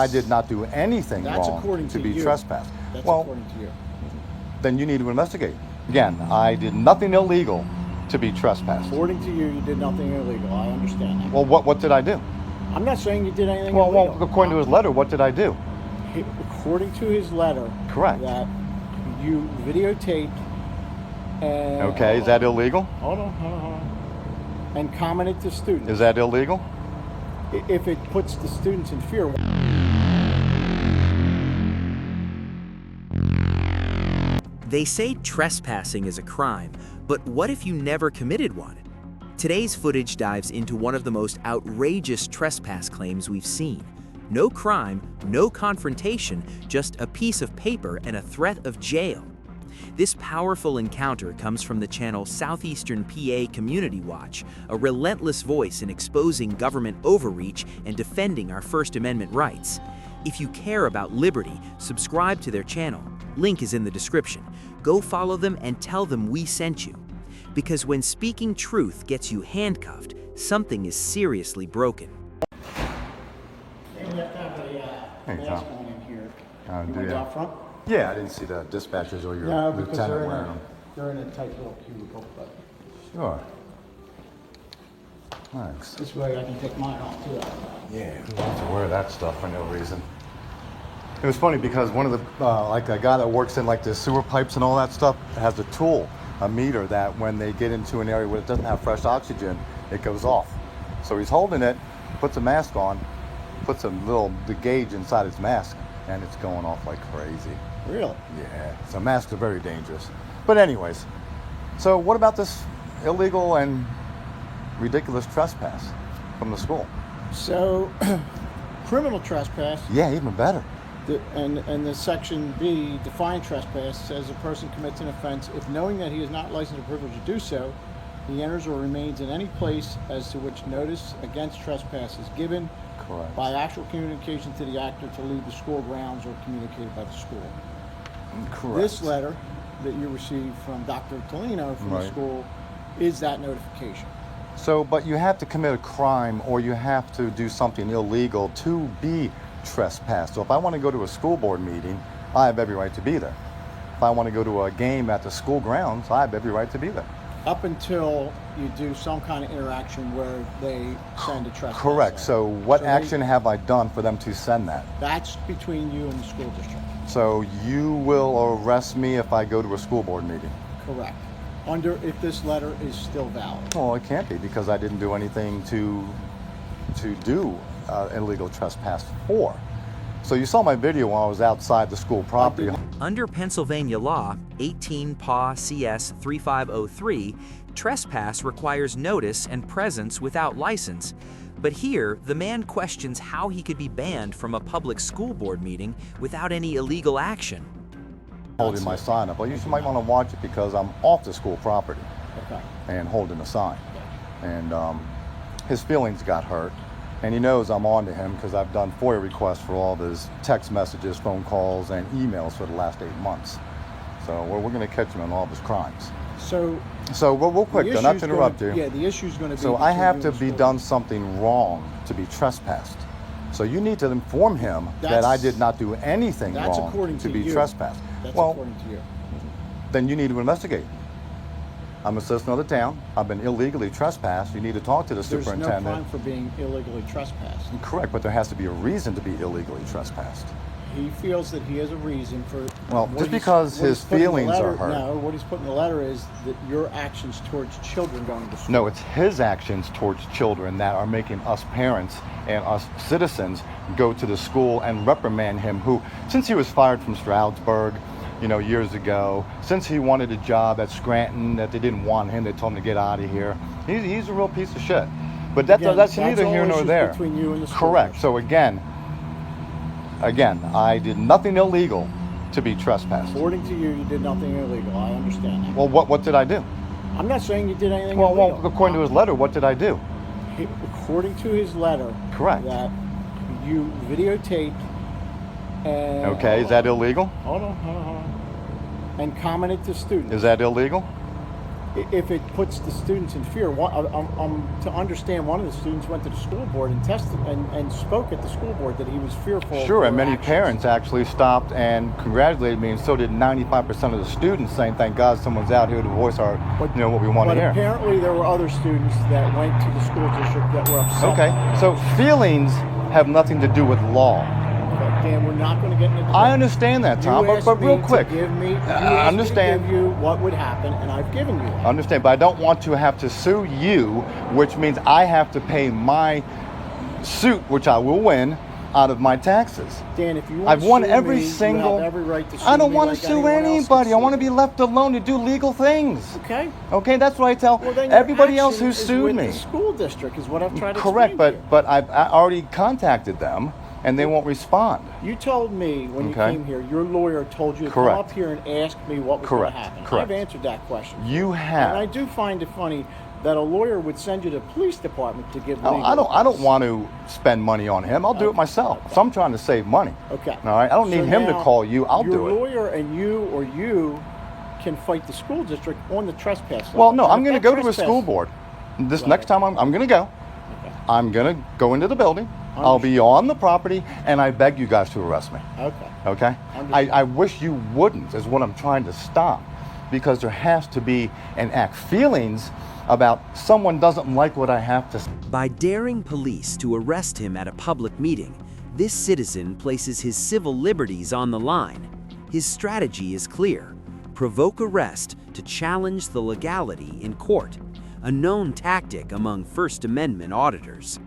I did not do anything wrong to be trespassed. That's Well, according to you. then you need to investigate. Again, I did nothing illegal to be trespassed. According to you, you did nothing illegal. I understand that. Well, what did I do? I'm not saying you did anything Well, illegal. according to his letter, what did I do? According to his letter, Correct. that you videotaped and... Okay, is that illegal? Hold on. And commented to students. Is that illegal? If it puts the students in fear. They say trespassing is a crime, but what if you never committed one? Today's footage dives into one of the most outrageous trespass claims we've seen. No crime, no confrontation, just a piece of paper and a threat of jail. This powerful encounter comes from the channel Southeastern PA Community Watch, a relentless voice in exposing government overreach and defending our First Amendment rights. If you care about liberty, subscribe to their channel. Link is in the description. Go follow them and tell them we sent you. Because when speaking truth gets you handcuffed, something is seriously broken. We have to have a mask on in here. You want out front? Yeah, I didn't see the dispatchers or your lieutenant wearing them. They're in a tight little cubicle, but Sure. Thanks. this way I can take mine off too. Yeah, who wants to wear that stuff for no reason? It was funny because one of the, like a guy that works in like the sewer pipes and all that stuff has a tool, a meter that when they get into an area where it doesn't have fresh oxygen, it goes off. So he's holding it, puts a mask on, puts the gauge inside his mask, and it's going off like crazy. Really? Yeah, so masks are very dangerous. But anyways, so what about this illegal and ridiculous trespass from the school? So, criminal trespass. Yeah, even better. And the section B, defined trespass, says a person commits an offense if knowing that he is not licensed or privileged to do so, he enters or remains in any place as to which notice against trespass is given. Correct. By actual communication to the actor to leave the school grounds or communicated by the school. Correct. This letter that you received from Dr. Tolino from the school is that notification. So, but you have to commit a crime or you have to do something illegal to be trespassed. So if I want to go to a school board meeting, I have every right to be there. If I want to go to a game at the school grounds, I have every right to be there. Up until you do some kind of interaction where they send a trespass. Correct. letter. So what action have I done for them to send that? That's between you and the school district. So you will arrest me if I go to a school board meeting? Correct. If this letter is still valid. Well, it can't be because I didn't do anything to do illegal trespass for. So you saw my video while I was outside the school property. Under Pennsylvania law, 18 PA CS 3503, trespass requires notice and presence without license. But here, the man questions how he could be banned from a public school board meeting without any illegal action. Holding my sign up. Well, you might want to watch it because I'm off the school property and holding the sign. And his feelings got hurt. And he knows I'm on to him because I've done FOIA requests for all of his text messages, phone calls, and emails for the last 8 months. So we're going to catch him on all of his crimes. So real quick, though, not to interrupt you. Yeah, the issue's going to be. So I have to be done something wrong to be trespassed. So you need to inform him that I did not do anything wrong to be trespassed. That's well, according to you. Then you need to investigate. I'm a citizen of the town. I've been illegally trespassed. You need to talk to the superintendent. There's no crime for being illegally trespassed. Correct, but there has to be a reason to be illegally trespassed. He feels that he has a reason for... Well, just because his feelings are hurt. No, what he's put in the letter is that your actions towards children going to school. No, it's his actions towards children that are making us parents and us citizens go to the school and reprimand him who, since he was fired from Stroudsburg, years ago, since he wanted a job at Scranton that they didn't want him, they told him to get out of here. He's a real piece of shit. But that's neither here nor there. Between you and the school. Correct. So again, I did nothing illegal to be trespassed. According to you, you did nothing illegal. I understand that. Well, what did I do? I'm not saying you did anything illegal. Well, according to his letter, what did I do? According to his letter, correct, that you videotaped and... Okay, is that illegal? Hold on. And commented to students. Is that illegal? if it puts the students in fear. To understand, one of the students went to the school board and tested and spoke at the school board that he was fearful. Sure, of and many actions. parents actually stopped and congratulated me, and so did 95% of the students, saying, "Thank God someone's out here to voice our, what we want to But hear." apparently, there were other students that went to the school district that were upset. Okay, by it. so feelings have nothing to do with law. Dan, we're not going to get into debate. I understand that, Tom, You asked but real me quick, to give me, you I asked understand. me to give you what would happen, and I've given you that. Understand, but I don't want to have to sue you, which means I have to pay my suit, which I will win, out of my taxes. Dan, if you want I've to won sue every me, single. you have every right to sue I don't me want like to sue anyone else anybody. can I want to sue be left alone to do legal things. you. Okay. Okay, that's what I tell Well, then your everybody else action who is sued with me. The school district is what I've tried to Correct, explain to you. but I already contacted them, and they won't respond. You told me when you Okay. came here, your lawyer told you to Correct. come up here and ask me what was going Correct. to happen. Correct. I've answered that question. You And I have. do find it funny that a lawyer would send you to the police department to give No, legal I don't advice. want to spend money on him. I'll do it myself. So I'm trying to save money. Okay. All right. I don't need So him to now, call you. I'll your do it. lawyer and you can fight the school district on the trespass law. Well, no, And I'm if going to that go to a trespass- school board. This Right. next time I'm going to go. Okay. I'm going to go into the building. I'll be on the property, and I beg you guys to arrest me. Okay. Okay? Understood. I wish you wouldn't, is what I'm trying to stop. Because there has to be an act. Feelings about someone doesn't like what I have to say. By daring police to arrest him at a public meeting, this citizen places his civil liberties on the line. His strategy is clear: provoke arrest to challenge the legality in court, a known tactic among First Amendment auditors.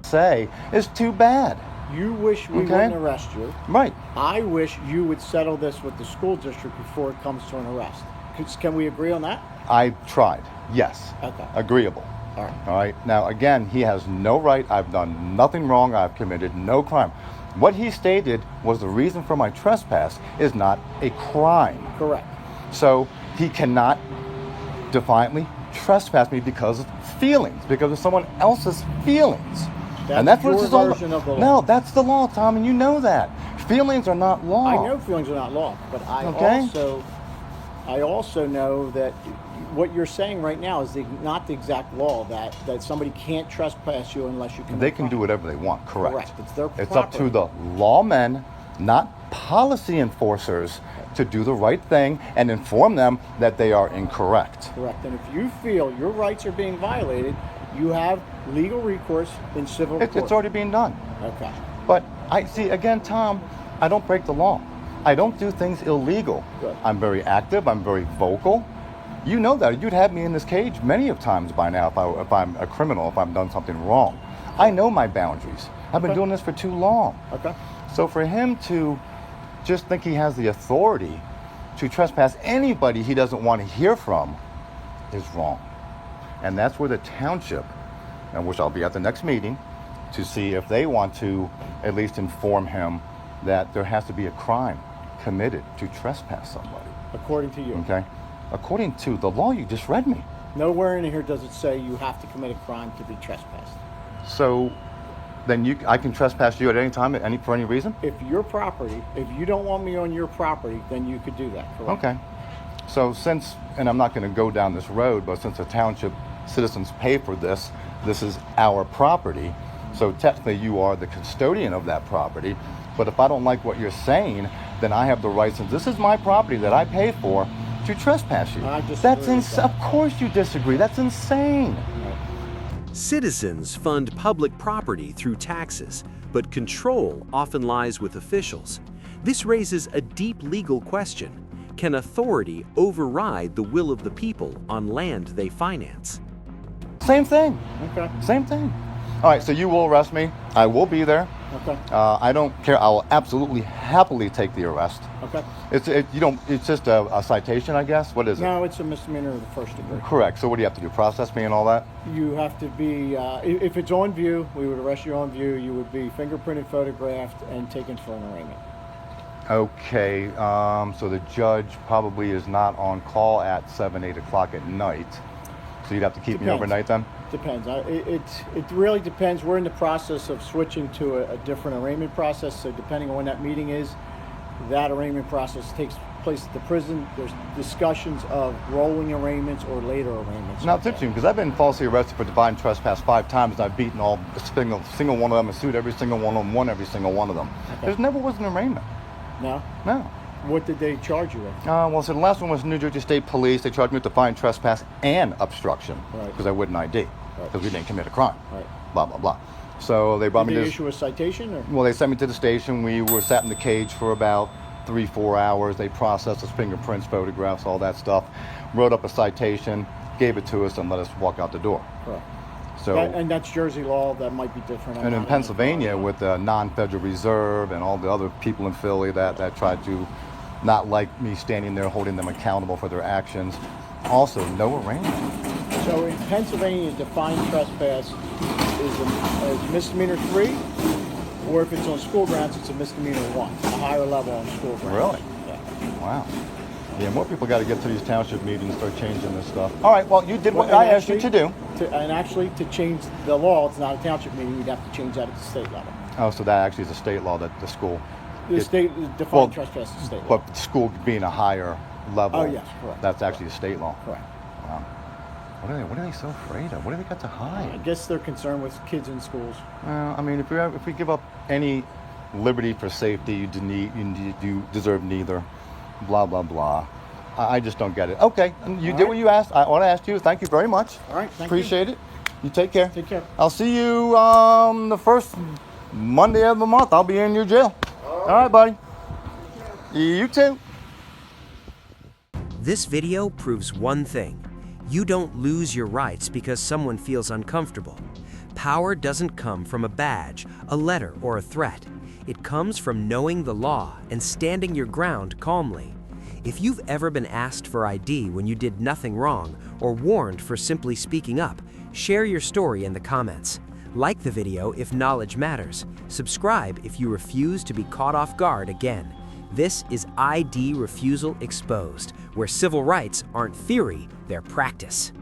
Say is too bad. You wish we Okay. wouldn't arrest you. Right. I wish you would settle this with the school district before it comes to an arrest. Can we agree on that? I tried. Yes. Okay. Agreeable. All right. All right. Now, again, he has no right. I've done nothing wrong. I've committed no crime. What he stated was the reason for my trespass is not a crime. Correct. So he cannot defiantly trespass me because of feelings, because of someone else's feelings. And that's what your this is all version about. of the law. No, that's the law, Tom, and you know that. Feelings are not law. I know feelings are not law, but I Okay. also know that what you're saying right now is not the exact law that somebody can't trespass you unless you commit They a can crime. do whatever they want, correct. Correct. It's their It's up to property. the lawmen, not policy enforcers, to do the right thing and inform them that they are incorrect. Correct. And if you feel your rights are being violated, you have legal recourse in civil court. It's already being done. Okay. But I see, again, Tom, I don't break the law. I don't do things illegal. Good. I'm very active. I'm very vocal. You know that. You'd have me in this cage many of times by now if I'm a criminal, if I've done something wrong. I know my boundaries. I've been Okay. doing this for too long. Okay. So for him to just think he has the authority to trespass anybody he doesn't want to hear from is wrong. And that's where the township, and which I'll be at the next meeting, to see if they want to at least inform him that there has to be a crime committed to trespass somebody. According to you. Okay? According to the law you just read me. Nowhere in here does it say you have to commit a crime to be trespassed. So then I can trespass you at any time, for any reason? If your property, if you don't want me on your property, then you could do that, correct? Okay. So since, and I'm not going to go down this road, but since the township citizens pay for this, this is our property. So technically you are the custodian of that property. But if I don't like what you're saying, then I have the right, since this is my property that I pay for, to trespass you. I disagree That's with that. Of course you disagree. That's insane. Citizens fund public property through taxes, but control often lies with officials. This raises a deep legal question. Can authority override the will of the people on land they finance? Same thing. Okay. Same thing. All right, so you will arrest me. I will be there. Okay. I don't care. I will absolutely happily take the arrest. Okay. It's just a citation, I guess. What is it? No, it's a misdemeanor of the first degree. Correct. So what do you have to do? Process me and all that? You have to be, if it's on view, we would arrest you on view. You would be fingerprinted, photographed, and taken for an arraignment. Okay. So the judge probably is not on call at 7, 8 o'clock at night. So you'd have to keep me Depends. overnight then? Depends. It really depends. We're in the process of switching to a different arraignment process. So depending on when that meeting is, that arraignment process takes place at the prison, there's discussions of rolling arraignments or later arraignments. Now, it's interesting because I've been falsely arrested for defiant trespass 5 times, and I've beaten all single one of them, and sued every single one of them, won every single one of them. Okay. There's never was an arraignment. No? No. What did they charge you with? Well, so the last one was New Jersey State Police. They charged me with defiant trespass and obstruction Right. because I wouldn't ID because we didn't commit a crime. Right. Blah blah blah. So they brought Did me they to. issue a citation? Or? Well, they sent me to the station. We were sat in the cage for about 3-4 hours. They processed us, fingerprints, photographs, all that stuff. Wrote up a citation, gave it to us, and let us walk out the door. Correct. So. And that's Jersey law. That might be different. I'm And in not Pennsylvania, with the non-federal reserve and all the other people in Philly that tried to not like me standing there holding them accountable for their actions. Also, no arraignment. So in Pennsylvania, defiant trespass is misdemeanor 3, or if it's on school grounds, it's a misdemeanor 1, a higher level on school grounds. Really? Yeah. Wow. Yeah, more people got to get to these township meetings and start changing this stuff. All right, well, you did what Well, I and asked you to do. And actually, to change the law, it's not a township meeting. You'd have to change that at the state level. Oh, so that actually is a state law that the school. The state defiant trespass is state law. But the school being a higher level. Oh, yes, correct. That's actually a state law. Correct. Wow. What are they so afraid of? What do they got to hide? I guess they're concerned with kids in schools. I mean, if we give up any liberty for safety, you deserve neither. Blah blah blah. I just don't get it. Okay, you did what you asked. What I asked you. Thank you very much. All right, thank Appreciate it. You take care. Take care. I'll see you the first Monday of the month. I'll be in your jail. All right, buddy. You too. This video proves one thing. You don't lose your rights because someone feels uncomfortable. Power doesn't come from a badge, a letter, or a threat. It comes from knowing the law and standing your ground calmly. If you've ever been asked for ID when you did nothing wrong or warned for simply speaking up, share your story in the comments. Like the video if knowledge matters. Subscribe if you refuse to be caught off guard again. This is ID Refusal Exposed, where civil rights aren't theory, they're practice.